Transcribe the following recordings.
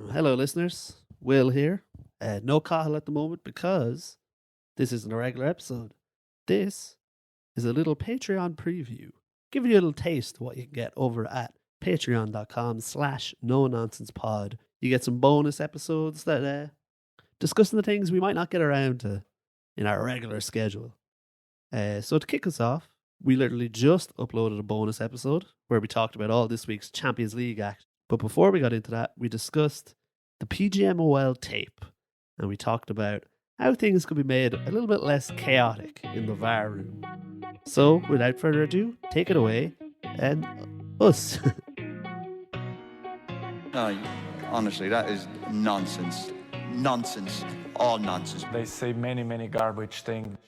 Hello, listeners. Will here. No Cahill at the moment because this isn't a regular episode. This is a little Patreon preview, giving you a little taste of what you can get over at patreon.com/no-nonsense-pod. You get some bonus episodes that discussing the things we might not get around to in our regular schedule. So to kick us off, we literally just uploaded a bonus episode where we talked about all this week's Champions League act. But before we got into that, we discussed the PGMOL tape, and we talked about how things could be made a little bit less chaotic in the VAR room. So, without further ado, take it away, and us. No, honestly, that is nonsense. Nonsense. All nonsense. They say many garbage things.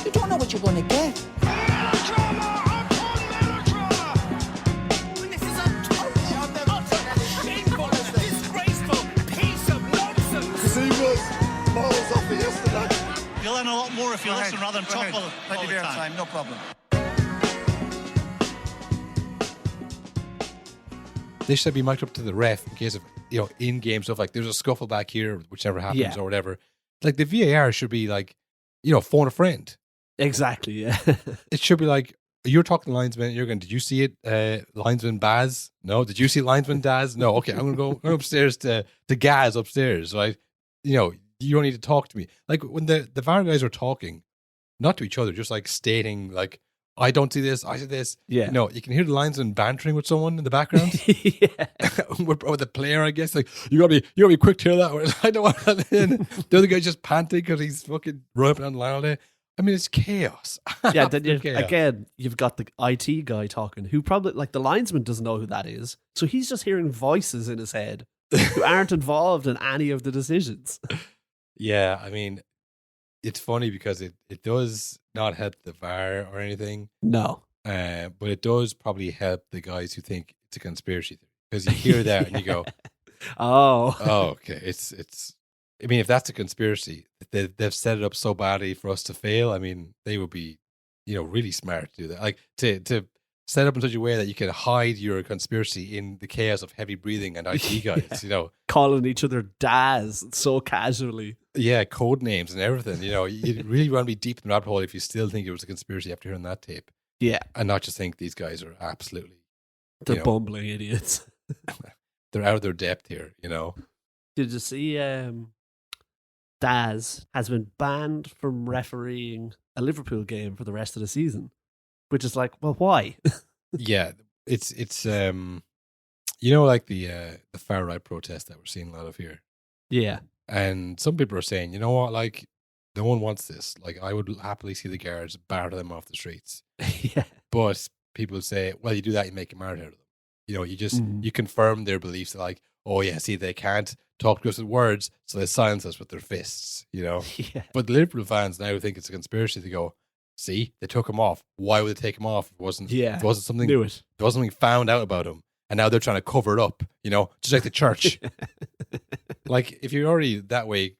You don't know what you're going to get. You'll learn a lot more if you listen rather than talk all Plenty the of time. time, no problem. They should be mic'd up to the ref in case of, in-game stuff, like there's a scuffle back here, whichever happens or whatever. Like the VAR should be like, phone a friend. Exactly, yeah. It should be like, you're talking to linesman, you're going, did you see it, linesman Baz? No. Did you see linesman Daz? No. Okay, I'm going to go upstairs to Gaz upstairs, right? You don't need to talk to me. Like when the VAR guys are talking, not to each other, just like stating like, I don't see this, I see this. Yeah. No, you can hear the linesman bantering with someone in the background. Yeah. Or the player, I guess. Like, you gotta be quick to hear that. Or, I don't want that. The other guy's just panting because he's fucking running down the line all day. I mean, it's chaos. Yeah, then Chaos. again, you've got the IT guy talking, who probably, like, the linesman doesn't know who that is. So he's just hearing voices in his head who aren't involved in any of the decisions. Yeah, I mean, it's funny because it does not help the VAR or anything. No. But it does probably help the guys who think it's a conspiracy theory. Because you hear that and you go, oh, okay. It's. I mean, if that's a conspiracy, they've set it up so badly for us to fail. I mean, they would be, really smart to do that. Like to set up in such a way that you can hide your conspiracy in the chaos of heavy breathing and IT guys. calling each other Daz so casually. Yeah, code names and everything. You really want to be deep in the rabbit hole if you still think it was a conspiracy after hearing that tape. Yeah, and not just think these guys are absolutely they're bumbling idiots. They're out of their depth here. Did you see? Daz has been banned from refereeing a Liverpool game for the rest of the season, which is like, well, why? Yeah, it's like the far right protest that we're seeing a lot of here. Yeah, and some people are saying, you know what, like no one wants this. Like I would happily see the guards bar them off the streets. Yeah, but people say, well, you do that, you make a martyr out of them. You just you confirm their beliefs. Like, oh yeah, see, they can't talk to us with words, so they silence us with their fists. Yeah. But the Liverpool fans now think it's a conspiracy. They go, see, they took him off. Why would they take him off? It wasn't something. Knew it. There wasn't something found out about him, and now they're trying to cover it up. Just like the church. Like if you're already that way,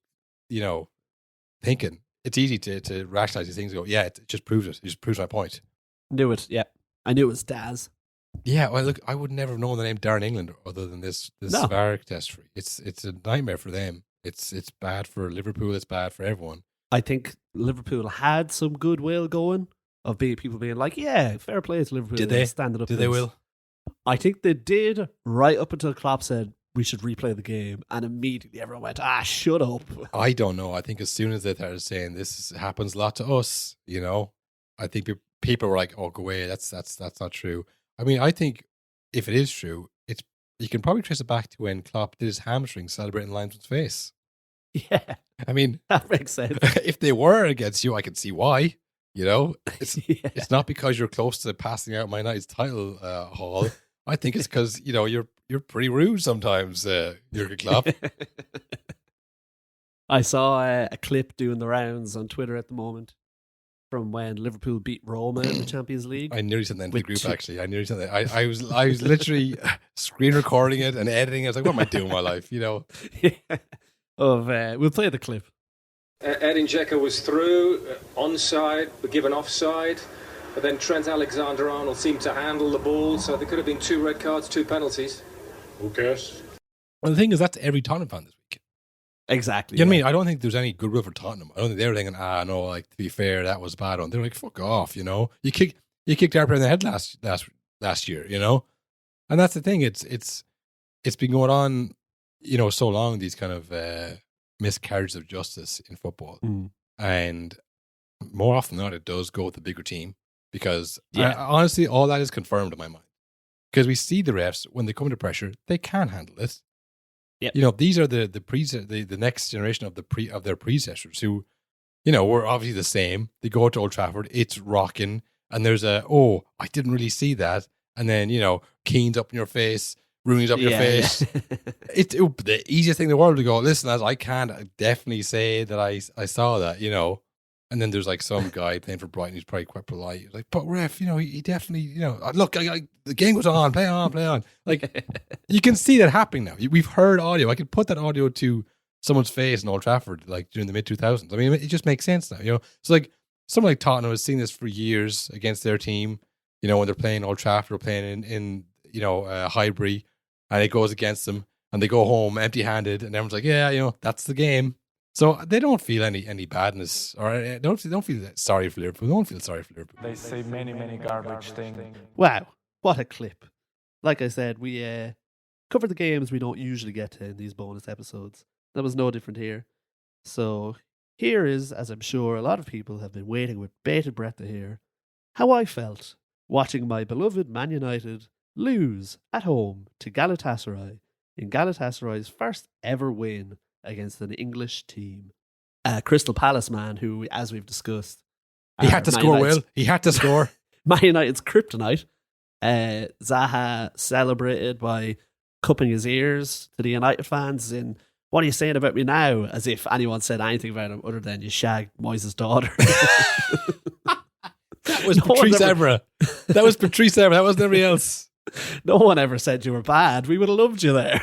thinking, it's easy to rationalize these things. And go, yeah, it just proves it. It just proves my point. Knew it. Yeah, I knew it was Daz. Yeah, well, look, I would never have known the name Darren England other than this VAR catastrophe. It's a nightmare for them. It's bad for Liverpool. It's bad for everyone. I think Liverpool had some goodwill going of people being like, yeah, fair play to Liverpool. Did they? Standing up? Did they, Will? I think they did, right up until Klopp said, we should replay the game. And immediately everyone went, shut up. I don't know. I think as soon as they started saying this happens a lot to us, I think people were like, oh, go away. That's not true. I mean, I think if it is true, you can probably trace it back to when Klopp did his hamstring celebrating linesman's face. Yeah. I mean, that makes sense. If they were against you, I can see why. It's not because you're close to passing out Man United's title haul. I think it's because, you're pretty rude sometimes, Jurgen Klopp. I saw a clip doing the rounds on Twitter at the moment from when Liverpool beat Roma in the Champions League. I nearly sent that into the group, actually. I nearly sent that. I was literally screen recording it and editing it. I was like, what am I doing with my life, Yeah. We'll play the clip. Edin Dzeko was through, onside, but given offside. But then Trent Alexander-Arnold seemed to handle the ball, so there could have been 2 red cards, 2 penalties. Who cares? Well, the thing is, that's every Tottenham fan this week. Exactly. You know what I mean? I don't think there's any goodwill for Tottenham. I don't think they were thinking, no, like, to be fair, that was a bad one. They're like, fuck off, you know? You kicked Arper in the head last year, you know? And that's the thing. It's been going on, you know, so long, these kind of miscarriages of justice in football. And more often than not, it does go with the bigger team because honestly, all that is confirmed in my mind. Because we see the refs, when they come to pressure, they can handle it. Yep. You know, these are the next generation of their predecessors who, you know, were obviously the same. They go to Old Trafford, it's rocking, and there's I didn't really see that. And then, you know, Keane's up in your face, Rooney's up your face. It's the easiest thing in the world to go, listen, as I can't definitely say that I saw that, you know. And then there's like some guy playing for Brighton who's probably quite polite. He's like, but ref, you know, he definitely, you know, look, the game goes on, play on. Like, you can see that happening now. We've heard audio. I could put that audio to someone's face in Old Trafford, like during the mid-2000s. I mean, it just makes sense now, you know. So like, someone like Tottenham has seen this for years against their team, you know, when they're playing Old Trafford or playing in you know, Highbury, and it goes against them, and they go home empty-handed, and everyone's like, yeah, you know, that's the game. So they don't feel any badness, or they don't feel sorry for Liverpool. They don't feel sorry for Liverpool. They say many garbage things. Wow, what a clip. Like I said, we cover the games we don't usually get to in these bonus episodes. That was no different here. So here is, as I'm sure a lot of people have been waiting with bated breath to hear, how I felt watching my beloved Man United lose at home to Galatasaray in Galatasaray's first ever win against an English team. Crystal Palace man who, as we've discussed, he had to score, Will. He had to score. Man United's kryptonite. Zaha celebrated by cupping his ears to the United fans in, what are you saying about me now? As if anyone said anything about him other than you shagged Moyes' daughter. That was Patrice Evra. That was Patrice Evra. That wasn't anybody else. No one ever said you were bad. We would have loved you there.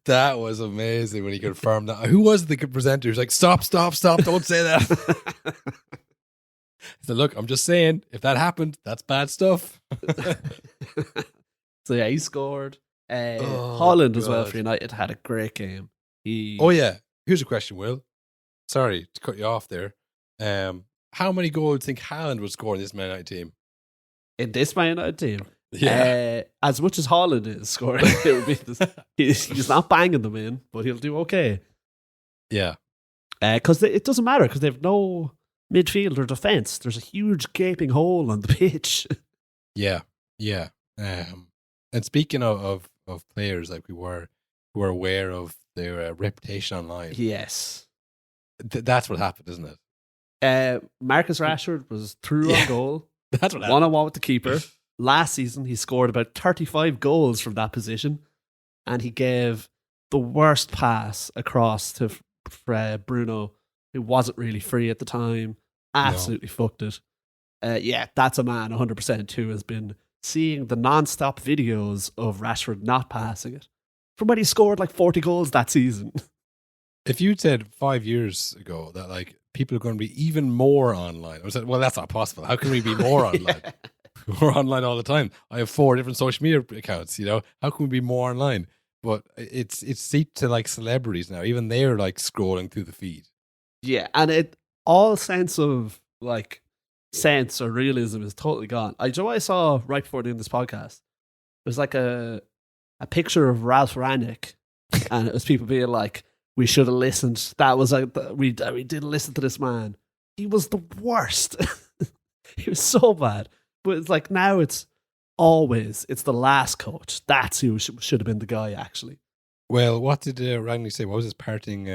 That was amazing when he confirmed that. Who was the presenter? He was like, stop, don't say that. So look, I'm just saying, if that happened, that's bad stuff. So yeah, he scored. Holland as well for United had a great game. Oh yeah, here's a question, Will. Sorry to cut you off there. How many goals do you think Haaland would score in this Man United team? In this Man United team? Yeah. As much as Holland is scoring, it would be he's not banging them in, but he'll do okay. Yeah. Because it doesn't matter, because they have no midfield or defence. There's a huge gaping hole on the pitch. Yeah. And speaking of players like we were who are aware of their reputation online. Yes. That's what happened, isn't it? Marcus Rashford was through on goal. That's what happened. 1-on-1 with the keeper. Last season, he scored about 35 goals from that position, and he gave the worst pass across to Bruno, who wasn't really free at the time. Absolutely fucked it. Yeah, that's a man 100% who has been seeing the non-stop videos of Rashford not passing it from when he scored like 40 goals that season. If you'd said 5 years ago that like people are going to be even more online, I was like, well, that's not possible. How can we be more online? We're online all the time. I have 4 different social media accounts, you know. How can we be more online? But it's seeped to like celebrities now. Even they're like scrolling through the feed. Yeah, and all sense of like sense or realism is totally gone. You know what I saw right before doing this podcast? It was like a picture of Ralph Rangnick, and it was people being like, we should have listened. That was like, we didn't listen to this man. He was the worst. He was so bad. But it's like now it's the last coach. That's who should have been the guy, actually. Well, what did Rangnick say? What was his parting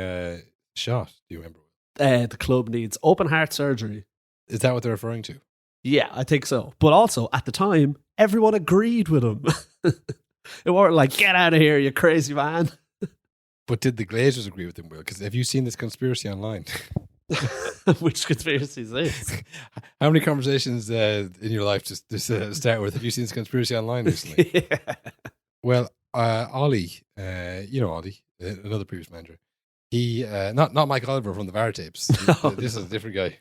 shot? Do you remember? The club needs open heart surgery. Is that what they're referring to? Yeah, I think so. But also, at the time, everyone agreed with him. It weren't like, get out of here, you crazy man. But did the Glazers agree with him, Will? Because have you seen this conspiracy online? Which conspiracy is this? How many conversations in your life just start with? Have you seen this conspiracy online recently? Yeah. Well, Ollie, you know Ollie, another previous manager. He not Mike Oliver from the VAR tapes. This is a different guy.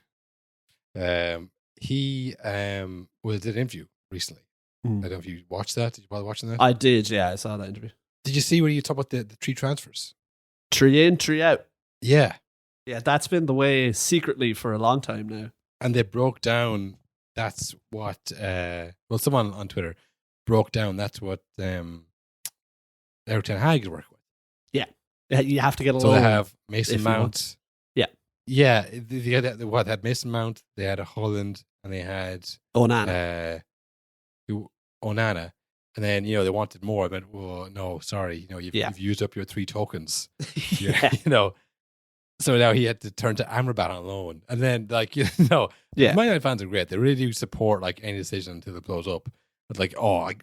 He did an interview recently. I don't know if you watched that. Did you bother watching that? I did, yeah. I saw that interview. Did you see when you talk about the 3 transfers? 3 in, 3 out. Yeah. Yeah, that's been the way secretly for a long time now. And they broke down, that's what, someone on Twitter broke down, that's what Eric Ten Hag is working with. Yeah, you have to get a So loan. they have Mason if you want. Mount. Yeah. Yeah. They had Mason Mount, they had a Holland, and they had Onana. Onana. And then, they wanted more. But, well, no, sorry. You've used up your 3 tokens. Yeah. So now he had to turn to Amrabat on loan. And then, Man United fans are great. They really do support, any decision until it blows up. But,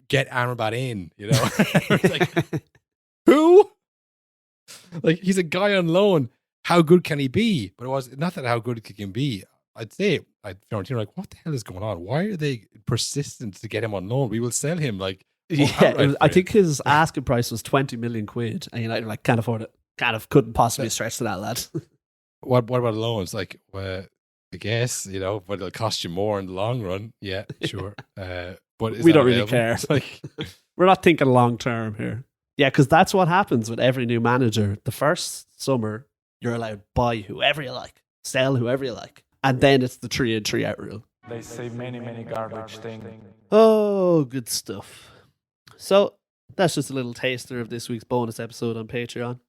get Amrabat in, It's like, who? He's a guy on loan. How good can he be? But it was not that how good he can be. I'd say, Fiorentina, what the hell is going on? Why are they persistent to get him on loan? We will sell him. I think his asking price was 20 million quid, and United can't afford it. Couldn't possibly stretch to that, lad. What about loans? I guess, but it'll cost you more in the long run. Yeah, sure. But we don't really care. We're not thinking long term here. Yeah, because that's what happens with every new manager. The first summer, you're allowed to buy whoever you like, sell whoever you like. And then it's the 3 in, 3 out rule. They say many garbage things. Oh, good stuff. So that's just a little taster of this week's bonus episode on Patreon.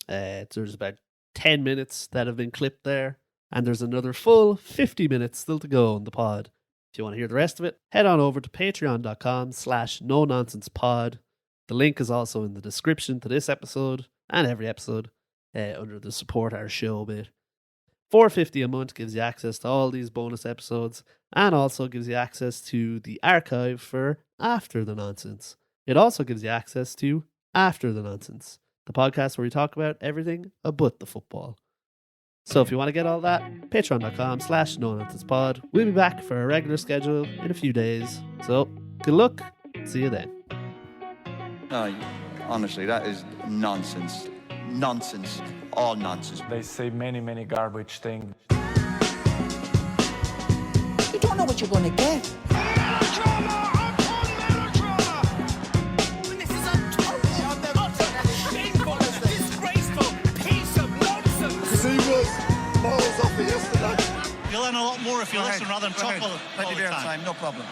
There's about 10 minutes that have been clipped there, and there's another full 50 minutes still to go on the pod. If you want to hear the rest of it, head on over to patreon.com/no-nonsense-pod. The link is also in the description to this episode and every episode under the support our show bit. $4.50 a month gives you access to all these bonus episodes and also gives you access to the archive for After the Nonsense. It also gives you access to After the Nonsense, the podcast where we talk about everything but the football. So if you want to get all that, patreon.com/no-nonsense-pod. We'll be back for a regular schedule in a few days. So good luck. See you then. No, honestly, that is nonsense. Nonsense. All nonsense. They say many garbage things. You don't know what you're gonna get. This is a total, shameful, disgraceful piece of nonsense. He was miles off it yesterday. You'll learn a lot more if you listen rather than talk all Plenty the of time. time, no problem.